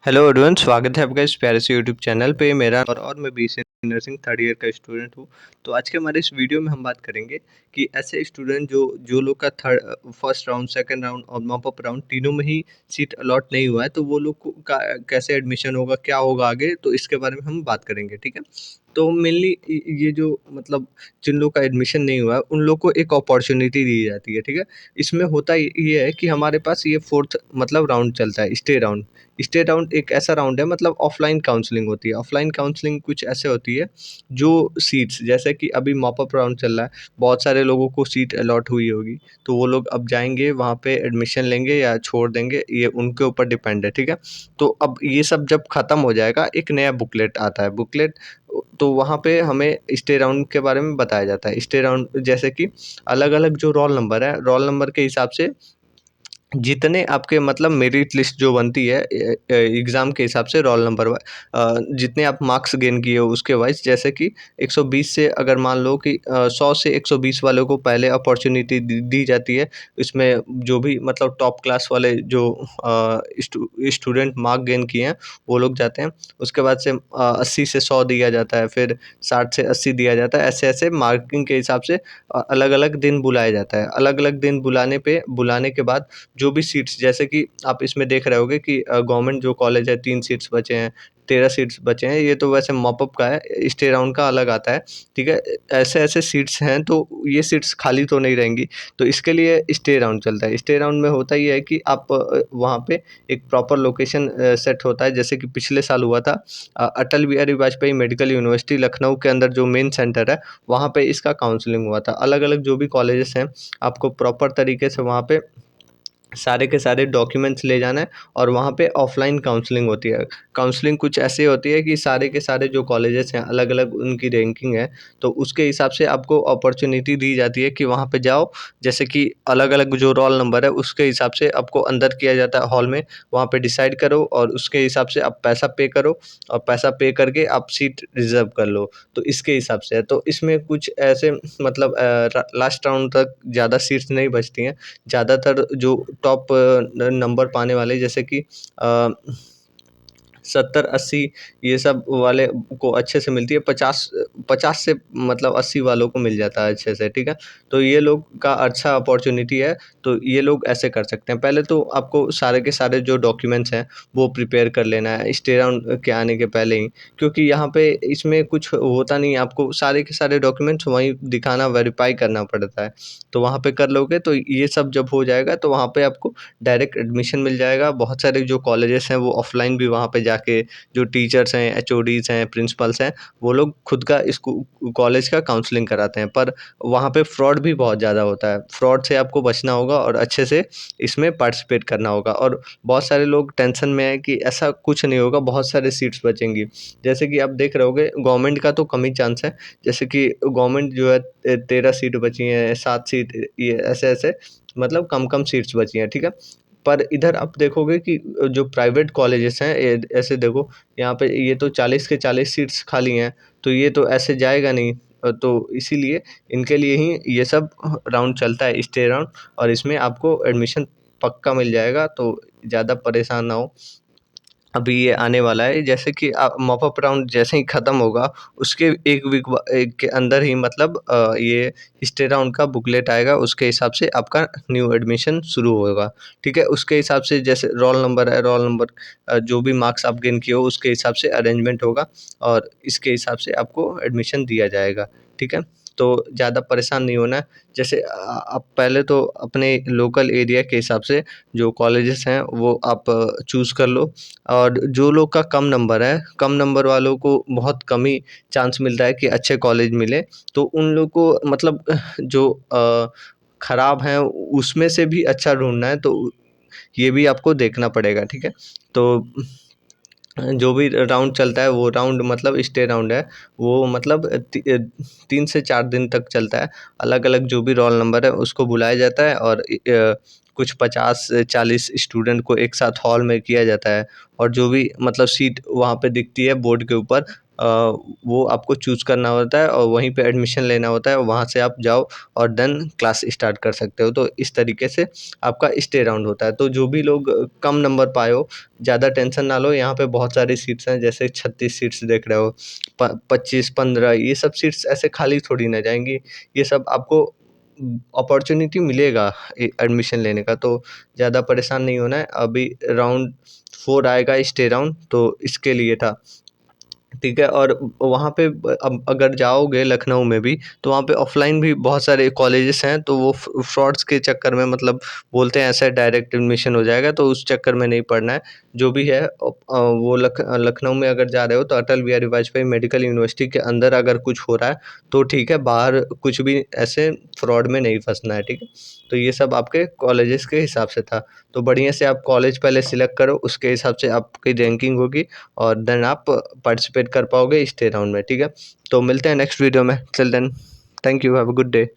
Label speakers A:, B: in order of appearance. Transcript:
A: Hello everyone, स्वागत है आपका इस प्यारे से यूट्यूब चैनल पे। मेरा और मैं बीएससी नर्सिंग थर्ड ईयर का स्टूडेंट हूँ। तो आज के हमारे इस वीडियो में हम बात करेंगे कि ऐसे स्टूडेंट जो जो लोग का फर्स्ट राउंड, सेकंड राउंड और मॉप अप राउंड तीनों में ही सीट अलॉट नहीं हुआ है, तो वो लोग को कैसे एडमिशन होगा, क्या होगा आगे, तो इसके बारे में हम बात करेंगे। ठीक है। तो मेनली ये जो मतलब जिन लोग का एडमिशन नहीं हुआ है उन लोग को एक अपॉर्चुनिटी दी जाती है। ठीक है। इसमें होता ये है कि हमारे पास ये फोर्थ मतलब राउंड चलता है, स्टे राउंड। स्टे राउंड एक ऐसा राउंड है, मतलब ऑफलाइन काउंसलिंग होती है। ऑफलाइन काउंसलिंग कुछ ऐसे होती है जो सीट्स, जैसे कि अभी मॉप अप राउंड चल रहा है, बहुत सारे लोगों को सीट अलॉट हुई होगी, तो वो लोग अब जाएंगे वहाँ पे एडमिशन लेंगे या छोड़ देंगे, ये उनके ऊपर डिपेंड है। ठीक है। तो अब ये सब जब खत्म हो जाएगा, एक नया बुकलेट आता है। बुकलेट, तो वहाँ पे हमें स्टे राउंड के बारे में बताया जाता है। स्टे राउंड जैसे कि अलग अलग जो रोल नंबर है, रोल नंबर के हिसाब से जितने आपके मतलब मेरिट लिस्ट जो बनती है एग्ज़ाम के हिसाब से, रोल नंबर जितने आप मार्क्स गेन किए हो उसके वाइज, जैसे कि 120 से अगर मान लो कि 100 से 120 वालों को पहले अपॉर्चुनिटी दी जाती है। इसमें जो भी मतलब टॉप क्लास वाले जो स्टूडेंट मार्क गेन किए हैं वो लोग जाते हैं। उसके बाद से 80 से 100 दिया जाता है, फिर 60 से 80 दिया जाता है। ऐसे ऐसे मार्किंग के हिसाब से अलग अलग दिन बुलाया जाता है। अलग अलग दिन बुलाने के बाद जो भी सीट्स, जैसे कि आप इसमें देख रहे होगे कि गवर्नमेंट जो कॉलेज है 3 सीट्स बचे हैं, 13 सीट्स बचे हैं। ये तो वैसे मॉप अप का है, स्टे राउंड का अलग आता है। ठीक है। ऐसे-ऐसे सीट्स हैं, तो ये सीट्स खाली तो नहीं रहेंगी, तो इसके लिए स्टे राउंड चलता है। स्टे राउंड में होता ये है कि आप वहाँ पे एक प्रॉपर लोकेशन सेट होता है, जैसे कि पिछले साल हुआ था अटल बिहारी वाजपेयी मेडिकल यूनिवर्सिटी लखनऊ के अंदर जो मेन सेंटर है, वहाँ पे इसका काउंसलिंग हुआ था। अलग-अलग जो भी कॉलेजेस हैं, आपको प्रॉपर तरीके से वहाँ पे सारे के सारे डॉक्यूमेंट्स ले जाना है और वहाँ पे ऑफलाइन काउंसलिंग होती है। काउंसलिंग कुछ ऐसी होती है कि सारे के सारे जो कॉलेजेस हैं, अलग-अलग उनकी रैंकिंग है, तो उसके हिसाब से आपको अपॉर्च्युनिटी दी जाती है कि वहाँ पे जाओ। जैसे कि अलग-अलग जो रोल नंबर है उसके हिसाब से आपको अंदर किया जाता है हॉल में, वहाँ पे डिसाइड करो और उसके हिसाब से आप पैसा पे करो और पैसा पे करके आप सीट रिज़र्व कर लो। तो इसके हिसाब से है। तो इसमें कुछ ऐसे मतलब लास्ट राउंड तक ज़्यादा सीट्स नहीं बचती हैं। ज़्यादातर जो टॉप नंबर पाने वाले, जैसे कि 70-80 ये सब वाले को अच्छे से मिलती है। 50 50 से मतलब 80 वालों को मिल जाता है अच्छे से। ठीक है। तो ये लोग का अच्छा अपॉर्च्युनिटी है, तो ये लोग ऐसे कर सकते हैं। पहले तो आपको सारे के सारे जो डॉक्यूमेंट्स हैं वो प्रिपेयर कर लेना है स्टे राउंड के आने के पहले ही, क्योंकि यहाँ पे इसमें कुछ होता नहीं है। आपको सारे के सारे डॉक्यूमेंट्स वहीं दिखाना, वेरीफाई करना पड़ता है। तो वहाँ पे कर लोगे तो ये सब जब हो जाएगा तो वहाँ पे आपको डायरेक्ट एडमिशन मिल जाएगा। बहुत सारे जो कॉलेजेस हैं वो ऑफ़लाइन भी वहाँ पे जाके जो टीचर्स हैं, एचओडीज़ हैं, प्रिंसिपल्स हैं, वो लोग खुद का कॉलेज का काउंसलिंग कराते हैं। पर वहाँ पे फ्रॉड भी बहुत ज़्यादा होता है। फ्रॉड से आपको बचना होगा और अच्छे से इसमें पार्टिसिपेट करना होगा। और बहुत सारे लोग टेंशन में हैं कि ऐसा कुछ नहीं होगा, बहुत सारे सीट्स बचेंगी। जैसे कि आप देख रहे होंगे गवर्नमेंट का तो कम ही चांस है। जैसे कि गवर्नमेंट जो है 13 सीट बची हैं, 7 सीट, ये ऐसे-ऐसे मतलब कम-कम सीट्स बची हैं। ठीक है। पर इधर आप देखोगे कि जो प्राइवेट कॉलेजेस हैं, ऐसे देखो यहाँ पे ये तो 40 के 40 सीट्स खाली हैं, तो ये तो ऐसे जाएगा नहीं। तो इसीलिए इनके लिए ही ये सब राउंड चलता है, स्टे राउंड, और इसमें आपको एडमिशन पक्का मिल जाएगा, तो ज़्यादा परेशान ना हो। अभी ये आने वाला है, जैसे कि मॉप अप राउंड जैसे ही ख़त्म होगा, उसके 1 वीक के अंदर ही मतलब ये स्टे राउंड का बुकलेट आएगा, उसके हिसाब से आपका न्यू एडमिशन शुरू होगा। ठीक है? उसके हिसाब से जैसे रोल नंबर है, रोल नंबर जो भी मार्क्स आप गेन किए हो उसके हिसाब से अरेंजमेंट होगा और इसके हिसाब से आपको एडमिशन दिया जाएगा। ठीक है? तो ज़्यादा परेशान नहीं होना है। जैसे आप पहले तो अपने लोकल एरिया के हिसाब से जो कॉलेजेस हैं वो आप चूज़ कर लो। और जो लोग का कम नंबर है, कम नंबर वालों को बहुत कम ही चांस मिलता है कि अच्छे कॉलेज मिले, तो उन लोग को मतलब जो खराब हैं उसमें से भी अच्छा ढूँढना है, तो ये भी आपको देखना पड़ेगा। ठीक है? तो जो भी राउंड चलता है वो राउंड मतलब स्टे राउंड है, वो मतलब 3 से 4 दिन तक चलता है। अलग-अलग जो भी रोल नंबर है उसको बुलाया जाता है और कुछ 50 से 40 स्टूडेंट को एक साथ हॉल में किया जाता है और जो भी मतलब सीट वहाँ पे दिखती है बोर्ड के ऊपर, वो आपको चूज़ करना होता है और वहीं पे एडमिशन लेना होता है, वहाँ से आप जाओ और देन क्लास स्टार्ट कर सकते हो। तो इस तरीके से आपका स्टे राउंड होता है। तो जो भी लोग कम नंबर पाए हो, ज़्यादा टेंशन ना लो, यहाँ पे बहुत सारी सीट्स हैं, जैसे 36 सीट्स देख रहे हो, प 25, 15 ये सब सीट्स ऐसे खाली थोड़ी ना जाएँगी। ये सब आपको अपॉर्च्युनिटी मिलेगा एडमिशन लेने का, तो ज़्यादा परेशान नहीं होना है। अभी राउंड 4 आएगा स्टे राउंड, तो इसके लिए था। ठीक है। और वहाँ पे अब अगर जाओगे लखनऊ में भी, तो वहाँ पे ऑफ़लाइन भी बहुत सारे कॉलेजेस हैं, तो वो फ्रॉड्स के चक्कर में मतलब बोलते हैं ऐसे डायरेक्ट एडमिशन हो जाएगा, तो उस चक्कर में नहीं पड़ना है। जो भी है वो लखनऊ में अगर जा रहे हो तो अटल बिहारी वाजपेयी मेडिकल यूनिवर्सिटी के अंदर अगर कुछ हो रहा है तो ठीक है, बाहर कुछ भी ऐसे फ्रॉड में नहीं फँसना है, ठीक है? तो ये सब आपके कॉलेजेस के हिसाब से था। तो बढ़िया से आप कॉलेज पहले सिलेक्ट करो, उसके हिसाब से आपकी रैंकिंग होगी और देन आप पार्टिसिपेट कर पाओगे स्टे राउंड में, ठीक है? तो मिलते हैं नेक्स्ट वीडियो में, till then thank you, have a good day.